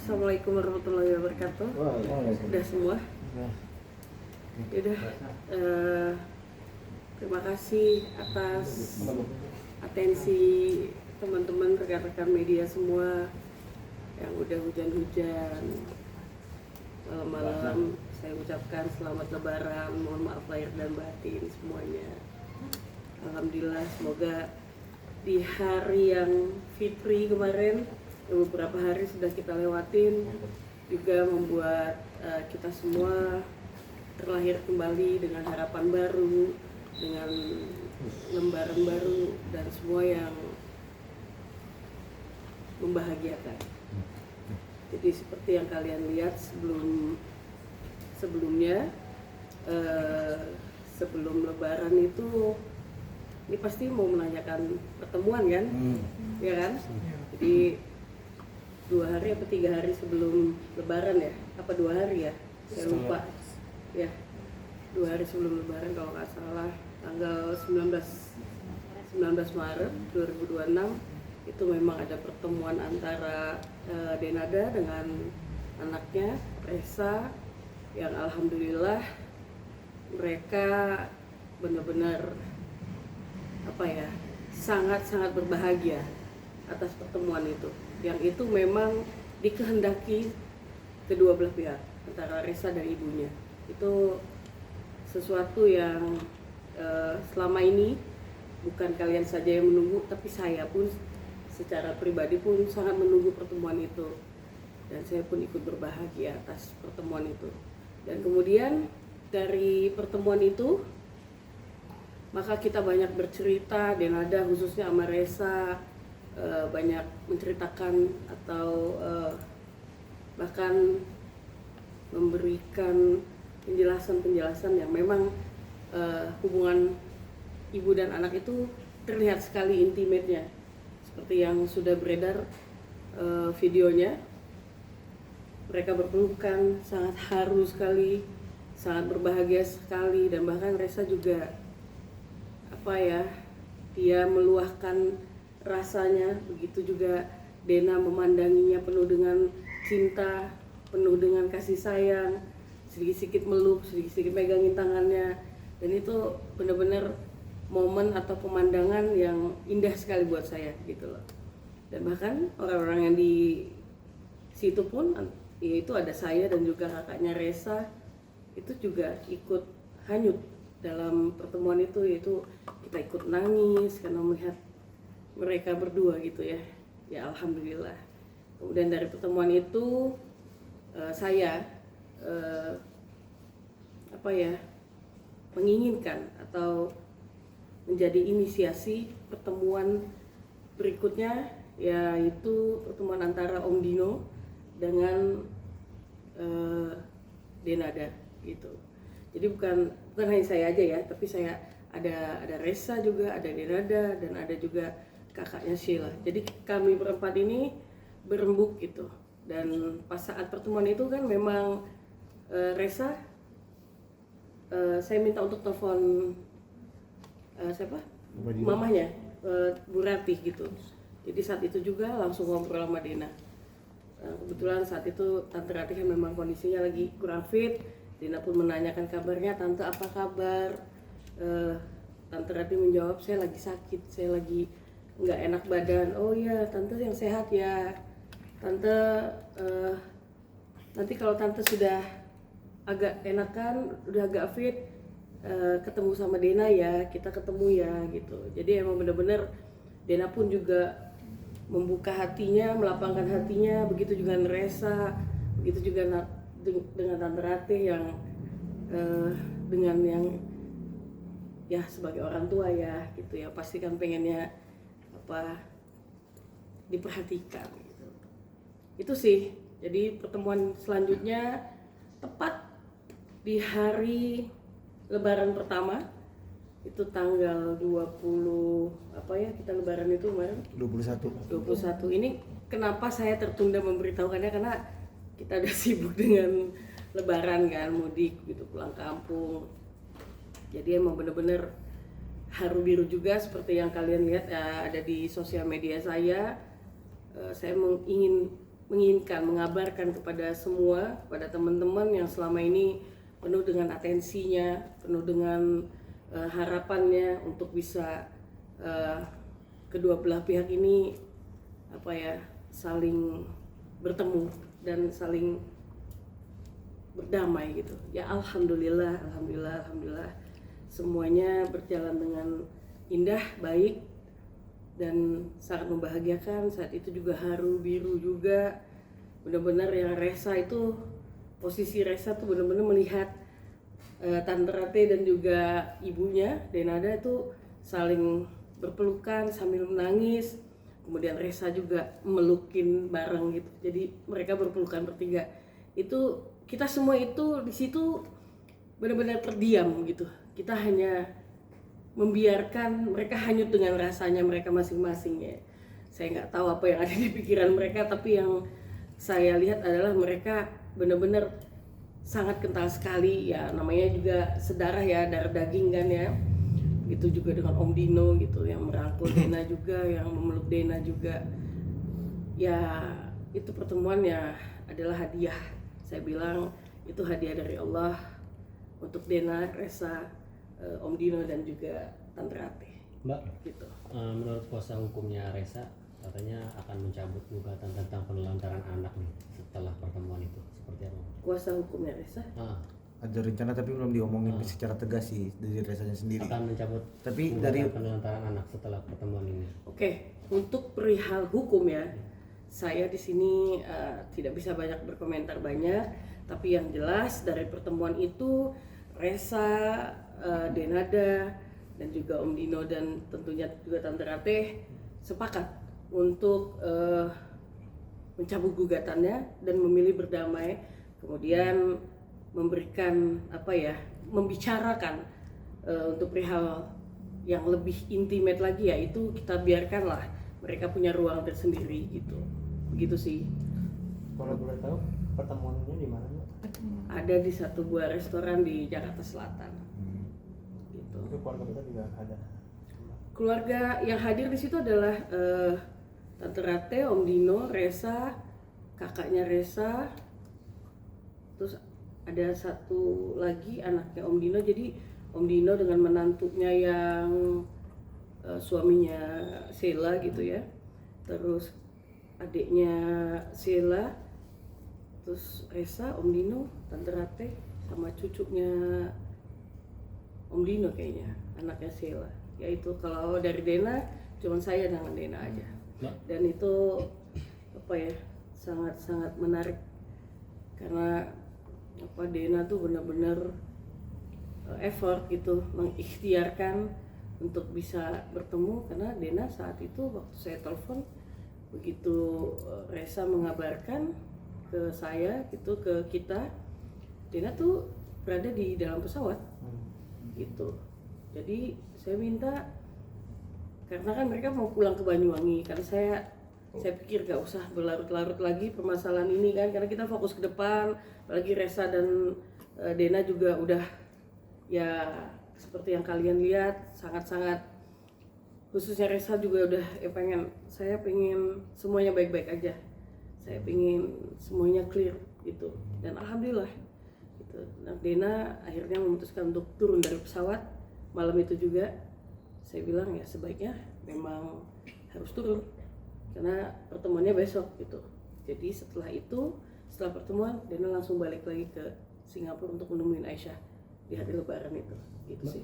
Assalamualaikum warahmatullahi wabarakatuh. Udah semua? Udah. Terima kasih atas atensi teman-teman rekan-rekan media semua yang udah hujan-hujan malam-malam. Saya ucapkan selamat lebaran, mohon maaf lahir dan batin semuanya. Alhamdulillah, semoga di hari yang fitri kemarin, beberapa hari sudah kita lewatin, juga membuat kita semua terlahir kembali dengan harapan baru, dengan lembaran baru, dan semua yang membahagiakan. Jadi seperti yang kalian lihat sebelumnya, sebelum lebaran itu, ini pasti mau menanyakan pertemuan kan, ya kan? Jadi 2 hari atau 3 hari sebelum lebaran ya, apa 2 hari ya, saya lupa ya, 2 hari sebelum lebaran kalau nggak salah, tanggal 19 Maret 2026 itu memang ada pertemuan antara Denada dengan anaknya Resa, yang alhamdulillah mereka benar-benar sangat-sangat berbahagia atas pertemuan itu, yang itu memang dikehendaki kedua belah pihak antara Resa dan ibunya. Itu sesuatu yang selama ini bukan kalian saja yang menunggu, tapi saya pun secara pribadi pun sangat menunggu pertemuan itu, dan saya pun ikut berbahagia atas pertemuan itu. Dan kemudian dari pertemuan itu maka kita banyak bercerita, Denada khususnya sama Resa banyak menceritakan atau bahkan memberikan penjelasan-penjelasan yang memang hubungan ibu dan anak itu terlihat sekali intimate-nya, seperti yang sudah beredar videonya. Mereka berpelukan, sangat haru sekali, sangat berbahagia sekali, dan bahkan Resa juga dia meluahkan rasanya. Begitu juga Dena memandanginya penuh dengan cinta, penuh dengan kasih sayang, sedikit-sedikit meluk, sedikit-sedikit megangin tangannya, dan itu benar-benar momen atau pemandangan yang indah sekali buat saya gitu loh. Dan bahkan orang-orang yang di situ pun, yaitu ada saya dan juga kakaknya Resa, itu juga ikut hanyut dalam pertemuan itu, yaitu kita ikut nangis karena melihat mereka berdua gitu ya. Ya alhamdulillah. Kemudian dari pertemuan itu saya menginginkan atau menjadi inisiasi pertemuan berikutnya, yaitu pertemuan antara Om Dino dengan Denada gitu. Jadi bukan hanya saya aja ya, tapi saya ada Resa juga, ada Denada, dan ada juga kakaknya Sheila. Jadi kami berempat ini berembuk gitu. Dan pas saat pertemuan itu kan memang Resa, saya minta untuk telepon mamanya, Bu Ratih gitu. Jadi saat itu juga langsung ngobrol sama Dena. Kebetulan saat itu Tante Ratih memang kondisinya lagi kurang fit. Dena pun menanyakan kabarnya, "Tante apa kabar?" Tante Ratih menjawab, "Saya lagi sakit, saya lagi nggak enak badan." "Oh iya, Tante yang sehat ya. Tante nanti kalau Tante sudah agak enakan, udah agak fit, ketemu sama Dena ya, kita ketemu ya," gitu. Jadi emang bener-bener Dena pun juga membuka hatinya, melapangkan hatinya, begitu juga Resa, begitu juga dengan Tante Ratih yang dengan yang ya sebagai orang tua ya gitu ya, pasti kan pengennya diperhatikan gitu. Itu sih. Jadi pertemuan selanjutnya tepat di hari lebaran pertama, itu tanggal 20 kita lebaran itu kemarin 21. Ini kenapa saya tertunda memberitahukannya, karena kita udah sibuk dengan lebaran kan, mudik gitu, pulang kampung. Jadi emang bener-bener haru biru juga seperti yang kalian lihat ada di sosial media saya. Saya ingin menginginkan, mengabarkan kepada semua, kepada teman-teman yang selama ini penuh dengan atensinya, penuh dengan harapannya untuk bisa kedua belah pihak ini saling bertemu dan saling berdamai gitu. Ya alhamdulillah semuanya berjalan dengan indah, baik, dan sangat membahagiakan. Saat itu juga haru biru juga, benar-benar yang Resa itu, posisi Resa tuh benar-benar melihat Tante Rate dan juga ibunya Denada itu saling berpelukan sambil menangis. Kemudian Resa juga melukin bareng gitu, jadi mereka berpelukan bertiga. Itu kita semua itu di situ benar-benar terdiam gitu. Kita hanya membiarkan mereka hanyut dengan rasanya mereka masing-masing ya. Saya nggak tahu apa yang ada di pikiran mereka, tapi yang saya lihat adalah mereka benar-benar sangat kental sekali ya, namanya juga sedarah ya, darah daging kan ya. Gitu juga dengan Om Dino gitu yang merangkul Dena juga, yang memeluk Dena juga. Ya itu pertemuan ya adalah hadiah. Saya bilang itu hadiah dari Allah untuk Dena, Resa, Om Dino dan juga Tante Rate. Mbak, gitu. Menurut kuasa hukumnya Resa katanya akan mencabut gugatan tentang penelantaran anak nih setelah pertemuan itu. Seperti apa? Kuasa hukumnya Resa? Ada rencana tapi belum diomongin secara tegas sih dari Resanya sendiri. Akan mencabut tapi gugatan dari penelantaran anak setelah pertemuan ini. Oke, untuk perihal hukum ya, saya di sini tidak bisa banyak berkomentar banyak, tapi yang jelas dari pertemuan itu Resa, Denada, dan juga Om Dino dan tentunya juga Tante Rate sepakat untuk mencabut gugatannya dan memilih berdamai, kemudian memberikan membicarakan untuk perihal yang lebih intimate lagi, yaitu kita biarkanlah mereka punya ruang tersendiri gitu. Begitu sih. Kalau boleh tahu pertemuannya di mana? Ada di satu buah restoran di Jakarta Selatan. Gitu. Itu keluarga kita juga ada. Keluarga yang hadir di situ adalah Tante Rate, Om Dino, Resa, kakaknya Resa, terus ada satu lagi anaknya Om Dino. Jadi Om Dino dengan menantunya yang suaminya Sheila gitu ya, terus adiknya Sheila, terus Resa, Om Dino, Tante Rate, sama cucunya Om Dino kayaknya, anaknya Sheila. Yaitu kalau dari Dena, cuman saya dengan Dena aja. Dan itu sangat-sangat menarik karena Dena tuh benar-benar effort gitu, mengikhtiarkan untuk bisa bertemu, karena Dena saat itu waktu saya telepon, begitu Resa mengabarkan ke saya gitu, ke kita, Dena tuh berada di dalam pesawat gitu. Jadi saya minta, karena kan mereka mau pulang ke Banyuwangi, karena saya pikir gak usah berlarut-larut lagi permasalahan ini kan, karena kita fokus ke depan. Apalagi Resa dan Dena juga udah ya seperti yang kalian lihat, sangat-sangat, khususnya Resa juga udah saya pengen semuanya baik-baik aja, saya pengen semuanya clear gitu. Dan alhamdulillah gitu. Nah, Dena akhirnya memutuskan untuk turun dari pesawat malam itu juga. Saya bilang ya sebaiknya memang harus turun karena pertemuannya besok gitu. Jadi setelah pertemuan Dena langsung balik lagi ke Singapura untuk menemuin Aisyah di hari Lebaran itu, gitu sih.